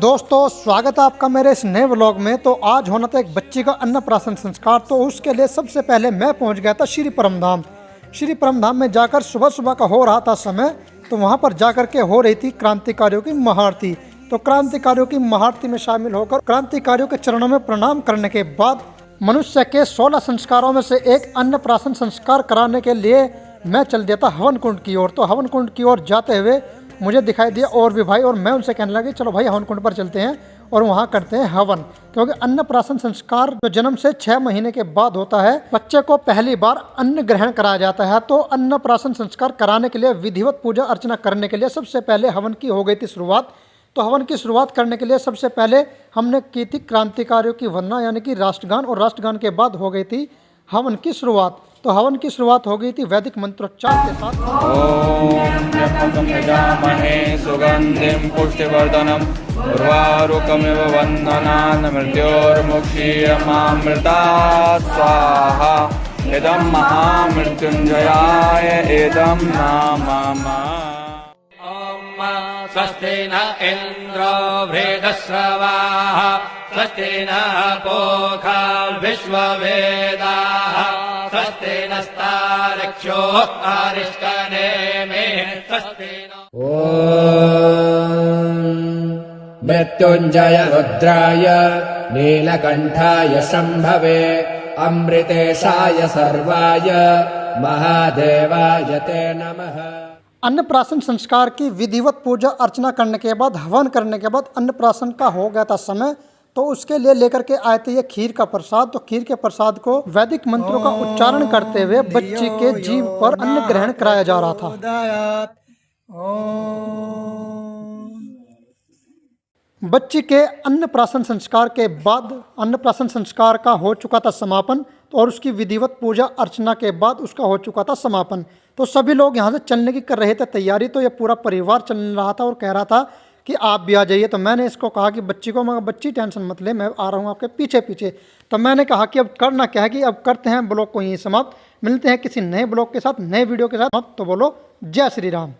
दोस्तों स्वागत है आपका मेरे इस नए व्लॉग में। तो आज होना था एक बच्ची का अन्नप्राशन संस्कार। तो उसके लिए सबसे पहले मैं पहुंच गया था श्री परमधाम। श्री परमधाम में जाकर सुबह सुबह का हो रहा था समय, तो वहां पर जाकर के हो रही थी क्रांतिकारियों की महाआरती। तो क्रांतिकारियों की महाआरती में शामिल होकर क्रांतिकारियों के चरणों में प्रणाम करने के बाद मनुष्य के 16 संस्कारों में से एक अन्नप्राशन संस्कार कराने के लिए मैं चल दिया था हवन कुंड की ओर। तो हवन कुंड की ओर जाते हुए मुझे दिखाई दिया और भी भाई, और मैं उनसे कहने लगा चलो भाई हवन कुंड पर चलते हैं और वहाँ करते हैं हवन। क्योंकि अन्नप्राशन संस्कार जो जन्म से 6 महीने के बाद होता है, बच्चे को पहली बार अन्न ग्रहण कराया जाता है। तो अन्नप्राशन संस्कार कराने के लिए विधिवत पूजा अर्चना करने के लिए सबसे पहले हवन की हो गई थी शुरुआत। तो हवन की शुरुआत करने के लिए सबसे पहले हमने की थी क्रांतिकारियों की वंदना यानी कि राष्ट्रगान, और राष्ट्रगान के बाद हो गई थी हवन की शुरुआत। तो हवन की शुरुआत हो गई थी वैदिक मंत्रोच्चार के साथ। ओम त्र्यंबकं यजामहे सुगंधिं पुष्टिवर्धनम् उर्वारुकमिव वन्दनान् मृत्योर्मुक्षीयमामृतात् स्वाहा। इदं महामृत्युञ्जयाय इदं नमः। स्वस्ति न इन्द्रो वृद्धश्रवाः स्वस्ति न पूषा विश्ववेदाः स्वस्ति नस्तार्क्ष्यो अरिष्टनेमिः स्वस्ति न। मृत्युञ्जय रुद्राय नीलकण्ठाय शम्भवे अमृतेशाय सर्वाय महादेवाय ते नमः। अन्नप्राशन संस्कार की विधिवत पूजा अर्चना करने के बाद, हवन करने के बाद अन्नप्राशन का हो गया था समय। तो उसके लिए लेकर के आए थे ये खीर का प्रसाद। तो खीर के प्रसाद को वैदिक मंत्रों का उच्चारण करते हुए बच्ची के जीभ पर अन्न ग्रहण कराया जा रहा था। बच्ची के अन्नप्राशन संस्कार के बाद अन्नप्राशन संस्कार का हो चुका था समापन, और उसकी विधिवत पूजा अर्चना के बाद उसका हो चुका था समापन। तो सभी लोग यहाँ से चलने की कर रहे थे तैयारी। तो ये पूरा परिवार चल रहा था और कह रहा था कि आप भी आ जाइए। तो मैंने इसको कहा कि बच्ची को, मगर बच्ची टेंशन मत ले, मैं आ रहा हूँ आपके पीछे पीछे। तो मैंने कहा कि अब करना क्या है कि अब करते हैं ब्लॉग को यहीं समाप्त। मिलते हैं किसी नए ब्लॉग के साथ, नए वीडियो के साथ। तो बोलो जय श्री राम।